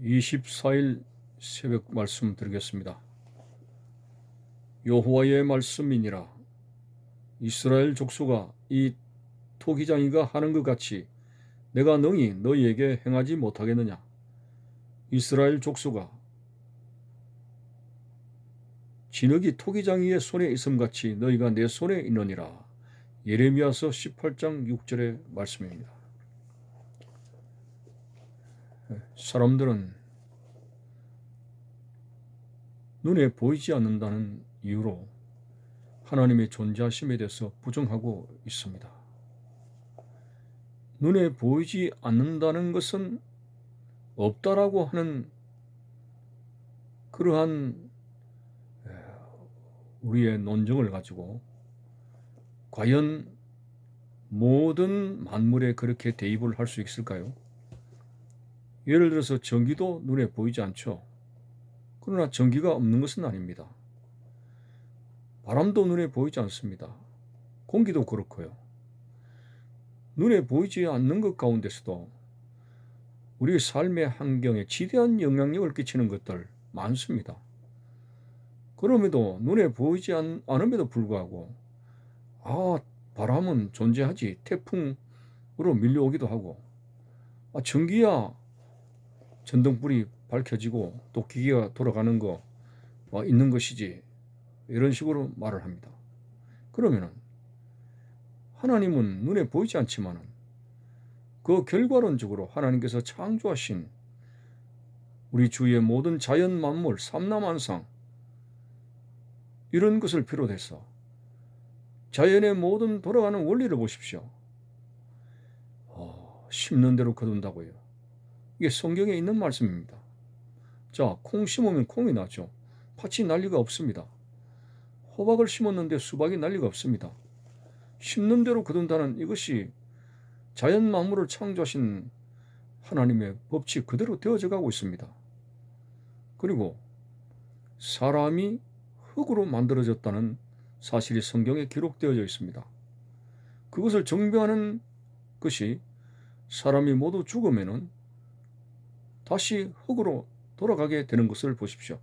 24일 새벽 말씀 드리겠습니다. 여호와의 말씀이니라. 이스라엘 족속아, 이 토기장이가 하는 것 같이 내가 능히 너희에게 행하지 못하겠느냐. 이스라엘 족속아, 진흙이 토기장이의 손에 있음같이 너희가 내 손에 있느니라. 예레미야서 18장 6절의 말씀입니다. 사람들은 눈에 보이지 않는다는 이유로 하나님의 존재하심에 대해서 부정하고 있습니다. 눈에 보이지 않는다는 것은 없다라고 하는 그러한 우리의 논증을 가지고 과연 모든 만물에 그렇게 대입을 할 수 있을까요? 예를 들어서 전기도 눈에 보이지 않죠. 그러나 전기가 없는 것은 아닙니다. 바람도 눈에 보이지 않습니다. 공기도 그렇고요. 눈에 보이지 않는 것 가운데서도 우리의 삶의 환경에 지대한 영향력을 끼치는 것들 많습니다. 그럼에도 눈에 보이지 않음에도 불구하고 바람은 존재하지, 태풍으로 밀려오기도 하고, 전기야 전등불이 밝혀지고 또 기계가 돌아가는 거 있는 것이지, 이런 식으로 말을 합니다. 그러면은 하나님은 눈에 보이지 않지만은 그 결과론적으로 하나님께서 창조하신 우리 주위의 모든 자연 만물, 삼라만상 이런 것을 비롯해서 자연의 모든 돌아가는 원리를 보십시오. 심는 대로 거둔다고요. 이게 성경에 있는 말씀입니다. 자, 콩 심으면 콩이 나죠. 팥이 날 리가 없습니다. 호박을 심었는데 수박이 날 리가 없습니다. 심는 대로 거둔다는 이것이 자연 만물을 창조하신 하나님의 법칙 그대로 되어져 가고 있습니다. 그리고 사람이 흙으로 만들어졌다는 사실이 성경에 기록되어져 있습니다. 그것을 증명하는 것이 사람이 모두 죽으면은 다시 흙으로 돌아가게 되는 것을 보십시오.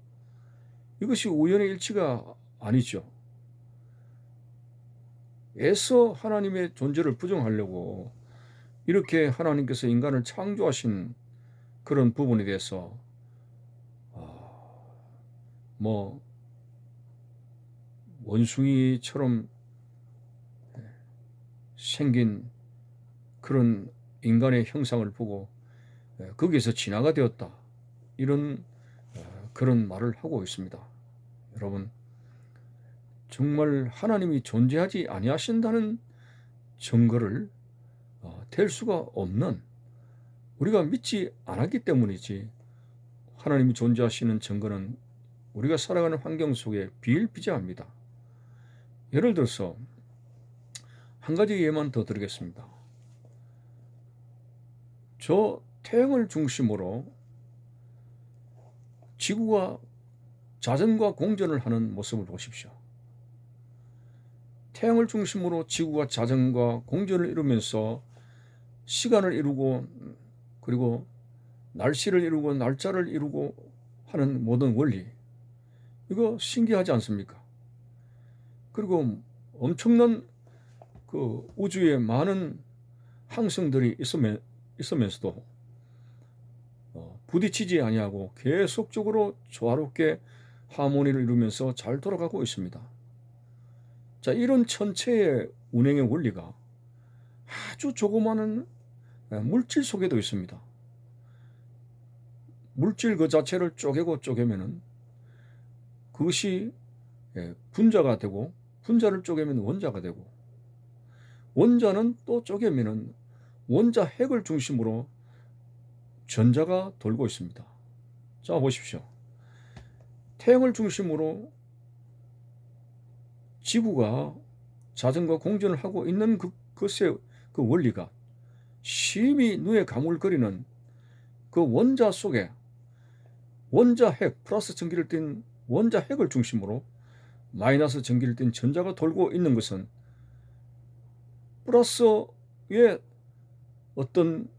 이것이 우연의 일치가 아니죠. 애써 하나님의 존재를 부정하려고 이렇게 하나님께서 인간을 창조하신 그런 부분에 대해서 원숭이처럼 생긴 그런 인간의 형상을 보고 거기에서 진화가 되었다, 이런 그런 말을 하고 있습니다. 여러분, 정말 하나님이 존재하지 아니하신다는 증거를 댈 수가 없는, 우리가 믿지 않았기 때문이지, 하나님이 존재하시는 증거는 우리가 살아가는 환경 속에 비일비재합니다. 예를 들어서 한 가지 예만 더 드리겠습니다. 저 태양을 중심으로 지구가 자전과 공전을 하는 모습을 보십시오. 태양을 중심으로 지구가 자전과 공전을 이루면서 시간을 이루고, 그리고 날씨를 이루고 날짜를 이루고 하는 모든 원리, 이거 신기하지 않습니까? 그리고 엄청난 그 우주에 많은 항성들이 있으면서도 부딪히지 아니하고 계속적으로 조화롭게 하모니를 이루면서 잘 돌아가고 있습니다. 자, 이런 천체의 운행의 원리가 아주 조그마한 물질 속에도 있습니다. 물질 그 자체를 쪼개면은 그것이 분자가 되고, 분자를 쪼개면 원자가 되고, 원자는 또 쪼개면은 원자 핵을 중심으로 전자가 돌고 있습니다. 자, 보십시오. 태양을 중심으로 지구가 자전과 공전을 하고 있는 그것의 그 원리가 심히 눈에 가물거리는 그 원자 속에 원자 핵, 플러스 전기를 띤 원자 핵을 중심으로 마이너스 전기를 띤 전자가 돌고 있는 것은 플러스의 어떤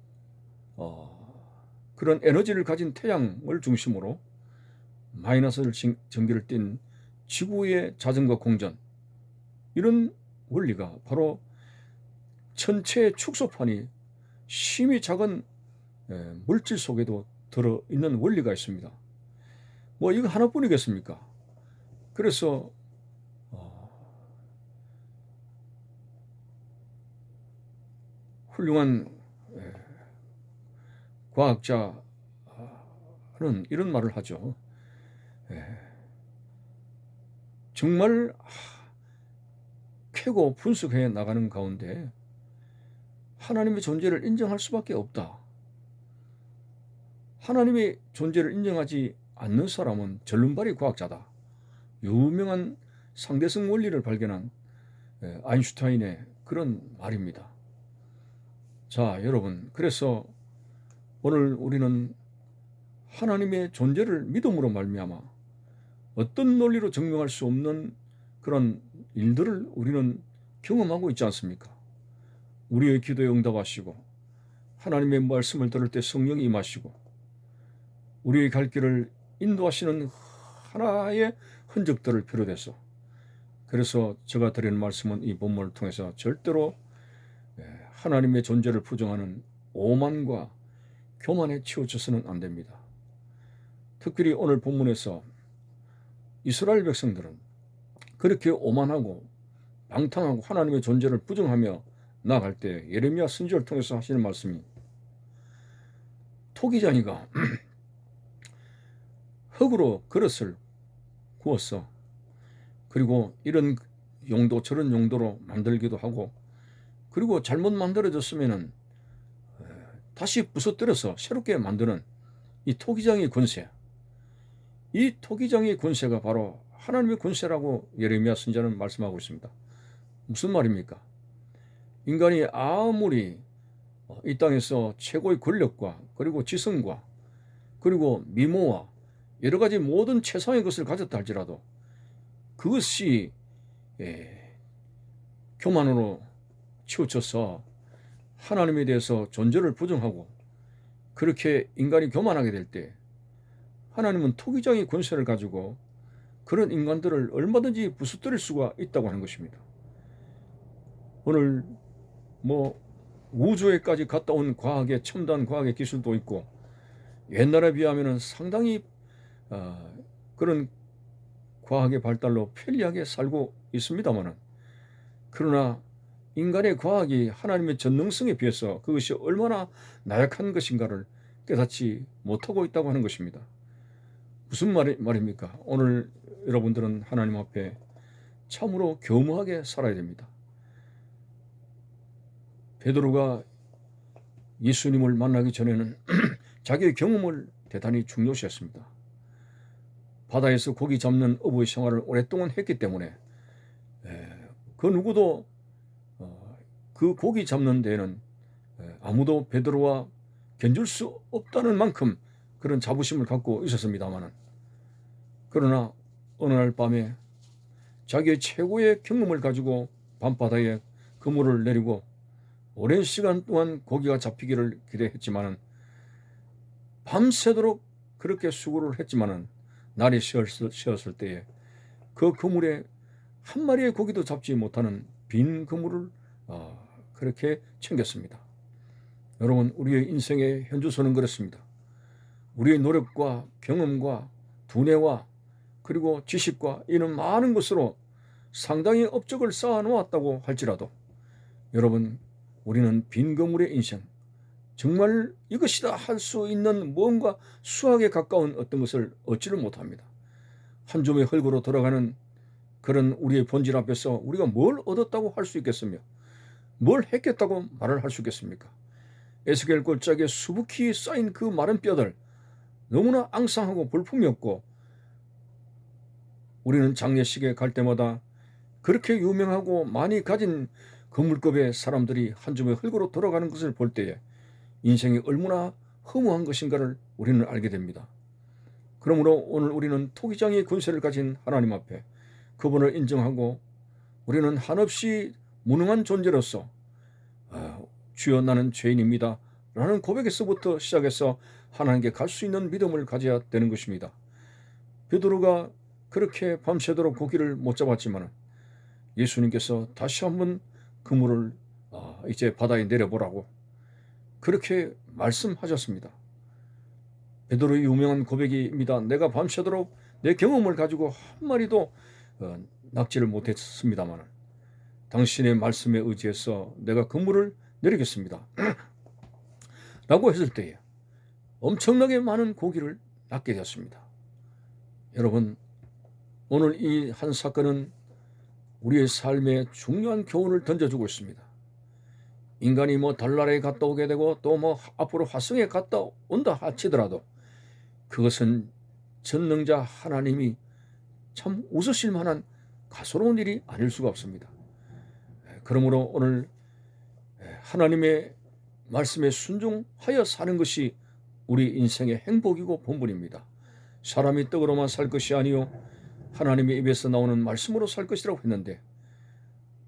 그런 에너지를 가진 태양을 중심으로 마이너스 전기를 띤 지구의 자전거 공전, 이런 원리가 바로 천체의 축소판이 심히 작은 물질 속에도 들어있는 원리가 있습니다. 뭐 이거 하나뿐이겠습니까? 그래서 훌륭한 과학자는 이런 말을 하죠. 정말 캐고 분석해 나가는 가운데 하나님의 존재를 인정할 수밖에 없다. 하나님의 존재를 인정하지 않는 사람은 절름발이 과학자다. 유명한 상대성 원리를 발견한 아인슈타인의 그런 말입니다. 자, 여러분, 그래서 오늘 우리는 하나님의 존재를 믿음으로 말미암아 어떤 논리로 증명할 수 없는 그런 일들을 우리는 경험하고 있지 않습니까? 우리의 기도에 응답하시고 하나님의 말씀을 들을 때 성령이 임하시고 우리의 갈 길을 인도하시는 하나의 흔적들을 비롯해서, 그래서 제가 드리는 말씀은 이 본문을 통해서 절대로 하나님의 존재를 부정하는 오만과 교만에 치우쳐서는 안 됩니다. 특별히 오늘 본문에서 이스라엘 백성들은 그렇게 오만하고 방탕하고 하나님의 존재를 부정하며 나아갈 때 예레미야 선지자를 통해서 하시는 말씀이, 토기장이가 흙으로 그릇을 구웠어. 그리고 이런 용도 저런 용도로 만들기도 하고, 그리고 잘못 만들어졌으면은 다시 부서뜨려서 새롭게 만드는 이 토기장의 권세, 이 토기장의 권세가 바로 하나님의 권세라고 예레미야 선지자는 말씀하고 있습니다. 무슨 말입니까? 인간이 아무리 이 땅에서 최고의 권력과 그리고 지성과 그리고 미모와 여러 가지 모든 최상의 것을 가졌다 할지라도 그것이 교만으로 치우쳐서 하나님에 대해서 존재를 부정하고 그렇게 인간이 교만하게 될 때 하나님은 토기장의 권세를 가지고 그런 인간들을 얼마든지 부수뜨릴 수가 있다고 하는 것입니다. 오늘 뭐 우주에까지 갔다 온 과학의 첨단 과학의 기술도 있고 옛날에 비하면 상당히 그런 과학의 발달로 편리하게 살고 있습니다만은, 그러나 인간의 과학이 하나님의 전능성에 비해서 그것이 얼마나 나약한 것인가를 깨닫지 못하고 있다고 하는 것입니다. 무슨 말입니까? 오늘 여러분들은 하나님 앞에 참으로 겸허하게 살아야 됩니다. 베드로가 예수님을 만나기 전에는 자기의 경험을 대단히 중요시했습니다. 바다에서 고기 잡는 어부의 생활을 오랫동안 했기 때문에 그 누구도 그 고기 잡는 데에는 아무도 베드로와 견줄 수 없다는 만큼 그런 자부심을 갖고 있었습니다마는, 그러나 어느 날 밤에 자기의 최고의 경험을 가지고 밤바다에 그물을 내리고 오랜 시간 동안 고기가 잡히기를 기대했지만은 밤새도록 그렇게 수고를 했지만은 날이 새었을 때에 그 그물에 한 마리의 고기도 잡지 못하는 빈 그물을 그렇게 챙겼습니다. 여러분, 우리의 인생의 현주소는 그렇습니다. 우리의 노력과 경험과 두뇌와 그리고 지식과 이런 많은 것으로 상당히 업적을 쌓아 놓았다고 할지라도 여러분, 우리는 빈 그물의 인생, 정말 이것이다 할 수 있는 뭔가 수학에 가까운 어떤 것을 얻지를 못합니다. 한 줌의 흙으로 돌아가는 그런 우리의 본질 앞에서 우리가 뭘 얻었다고 할 수 있겠으며 뭘 했겠다고 말을 할 수 있겠습니까? 에스겔 골짜기에 수북히 쌓인 그 마른 뼈들, 너무나 앙상하고 볼품이 없고, 우리는 장례식에 갈 때마다 그렇게 유명하고 많이 가진 건물급의 사람들이 한 줌의 흙으로 돌아가는 것을 볼 때에 인생이 얼마나 허무한 것인가를 우리는 알게 됩니다. 그러므로 오늘 우리는 토기장의 권세를 가진 하나님 앞에 그분을 인정하고 우리는 한없이 무능한 존재로서 주여 나는 죄인입니다 라는 고백에서부터 시작해서 하나님께 갈 수 있는 믿음을 가져야 되는 것입니다. 베드로가 그렇게 밤새도록 고기를 못 잡았지만 예수님께서 다시 한번 그물을 이제 바다에 내려보라고 그렇게 말씀하셨습니다. 베드로의 유명한 고백입니다. 내가 밤새도록 내 경험을 가지고 한 마리도 낚지를 못했습니다만 당신의 말씀에 의지해서 내가 그물을 내리겠습니다. 라고 했을 때에 엄청나게 많은 고기를 낚게 되었습니다. 여러분, 오늘 이 한 사건은 우리의 삶에 중요한 교훈을 던져주고 있습니다. 인간이 달나라에 갔다 오게 되고 또 앞으로 화성에 갔다 온다 하치더라도 그것은 전능자 하나님이 참 웃으실 만한 가소로운 일이 아닐 수가 없습니다. 그러므로 오늘 하나님의 말씀에 순종하여 사는 것이 우리 인생의 행복이고 본분입니다. 사람이 떡으로만 살 것이 아니요 하나님의 입에서 나오는 말씀으로 살 것이라고 했는데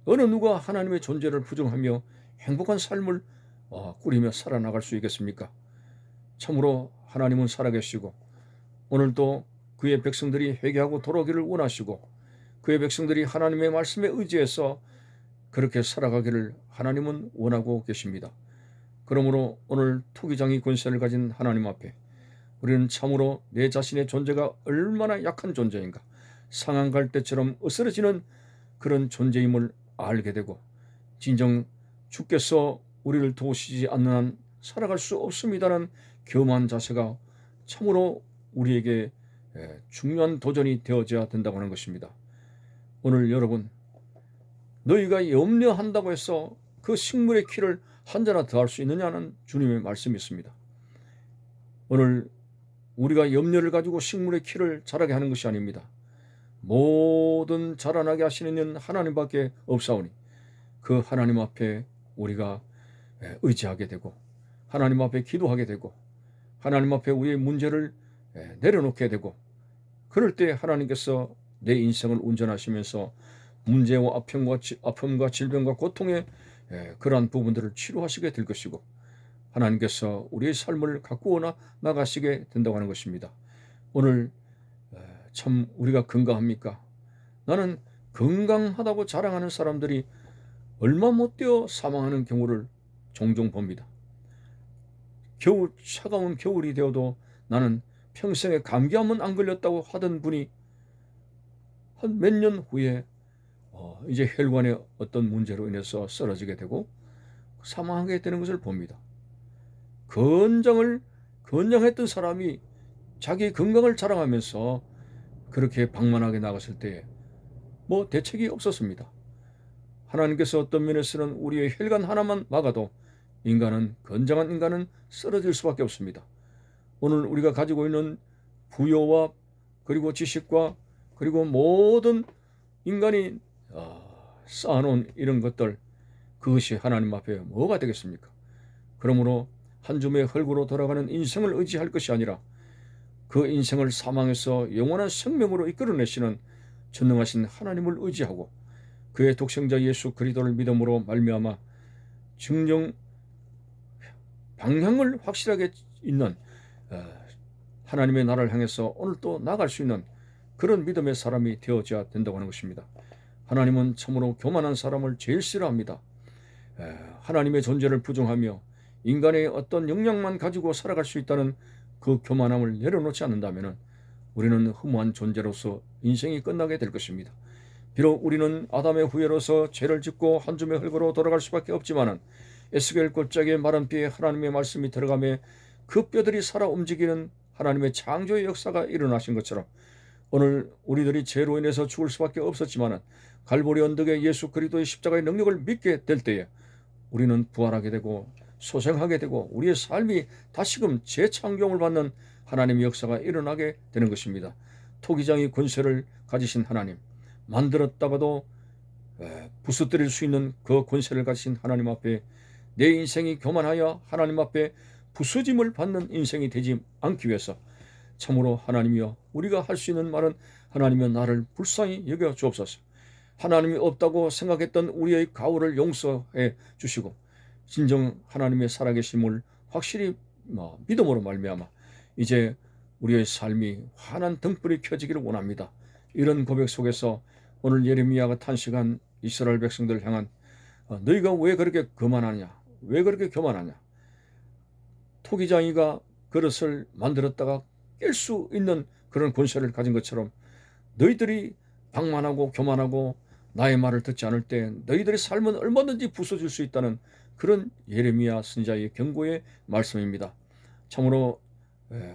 어느 누가 하나님의 존재를 부정하며 행복한 삶을 꾸리며 살아나갈 수 있겠습니까? 참으로 하나님은 살아계시고 오늘도 그의 백성들이 회개하고 돌아오기를 원하시고 그의 백성들이 하나님의 말씀에 의지해서 그렇게 살아가기를 하나님은 원하고 계십니다. 그러므로 오늘 토기장이 권세를 가진 하나님 앞에 우리는 참으로 내 자신의 존재가 얼마나 약한 존재인가, 상한 갈대처럼 으스러지는 그런 존재임을 알게 되고 진정 주께서 우리를 도우시지 않는 한 살아갈 수 없습니다라는 겸한 자세가 참으로 우리에게 중요한 도전이 되어져야 된다고 하는 것입니다. 오늘 여러분, 너희가 염려한다고 해서 그 식물의 키를 한자나 더할 수 있느냐는 주님의 말씀이 있습니다. 오늘 우리가 염려를 가지고 식물의 키를 자라게 하는 것이 아닙니다. 모든 자라나게 하시는 이는 하나님밖에 없사오니 그 하나님 앞에 우리가 의지하게 되고 하나님 앞에 기도하게 되고 하나님 앞에 우리의 문제를 내려놓게 되고 그럴 때 하나님께서 내 인생을 운전하시면서 문제와 아픔과 질병과 고통의 그러한 부분들을 치료하시게 될 것이고 하나님께서 우리의 삶을 가꾸어 나가시게 된다고 하는 것입니다. 오늘 참 우리가 건강합니까? 나는 건강하다고 자랑하는 사람들이 얼마 못되어 사망하는 경우를 종종 봅니다. 차가운 겨울이 되어도 나는 평생에 감기 한 번 안 걸렸다고 하던 분이 한 몇 년 후에 이제 혈관의 어떤 문제로 인해서 쓰러지게 되고 사망하게 되는 것을 봅니다. 건장했던 사람이 자기 건강을 자랑하면서 그렇게 방만하게 나갔을 때에 대책이 없었습니다. 하나님께서 어떤 면에서는 우리의 혈관 하나만 막아도 건장한 인간은 쓰러질 수밖에 없습니다. 오늘 우리가 가지고 있는 부여와 그리고 지식과 그리고 모든 인간이 쌓아놓은 이런 것들, 그것이 하나님 앞에 뭐가 되겠습니까? 그러므로 한 줌의 흙으로 돌아가는 인생을 의지할 것이 아니라 그 인생을 사망에서 영원한 생명으로 이끌어내시는 전능하신 하나님을 의지하고 그의 독생자 예수 그리스도를 믿음으로 말미암아 증정 방향을 확실하게 있는 하나님의 나라를 향해서 오늘 또 나갈 수 있는 그런 믿음의 사람이 되어져야 된다고 하는 것입니다. 하나님은 참으로 교만한 사람을 제일 싫어합니다. 하나님의 존재를 부정하며 인간의 어떤 역량만 가지고 살아갈 수 있다는 그 교만함을 내려놓지 않는다면 우리는 허무한 존재로서 인생이 끝나게 될 것입니다. 비록 우리는 아담의 후예로서 죄를 짓고 한 줌의 흙으로 돌아갈 수밖에 없지만 에스겔 골짜기의 마른 뼈에 하나님의 말씀이 들어가며 그 뼈들이 살아 움직이는 하나님의 창조의 역사가 일어나신 것처럼 오늘 우리들이 죄로 인해서 죽을 수밖에 없었지만 갈보리 언덕에 예수 그리스도의 십자가의 능력을 믿게 될 때에 우리는 부활하게 되고 소생하게 되고 우리의 삶이 다시금 재창조를 받는 하나님의 역사가 일어나게 되는 것입니다. 토기장이 권세를 가지신 하나님, 만들었다가도 부수뜨릴 수 있는 그 권세를 가지신 하나님 앞에 내 인생이 교만하여 하나님 앞에 부수짐을 받는 인생이 되지 않기 위해서 참으로 하나님이여, 우리가 할 수 있는 말은 하나님이여 나를 불쌍히 여겨 주옵소서. 하나님이 없다고 생각했던 우리의 가오를 용서해 주시고 진정 하나님의 살아계심을 확실히 믿음으로 말미암아 이제 우리의 삶이 환한 등불이 켜지기를 원합니다. 이런 고백 속에서 오늘 예레미야가 탄식한 이스라엘 백성들을 향한 너희가 왜 그렇게 거만하냐? 왜 그렇게 교만하냐? 토기장이가 그릇을 만들었다가 깰 수 있는 그런 권세를 가진 것처럼 너희들이 방만하고 교만하고 나의 말을 듣지 않을 때 너희들의 삶은 얼마든지 부서질 수 있다는 그런 예레미야 선지자의 경고의 말씀입니다. 참으로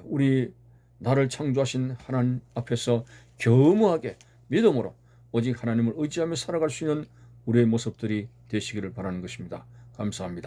우리 나를 창조하신 하나님 앞에서 겸허하게 믿음으로 오직 하나님을 의지하며 살아갈 수 있는 우리의 모습들이 되시기를 바라는 것입니다. 감사합니다.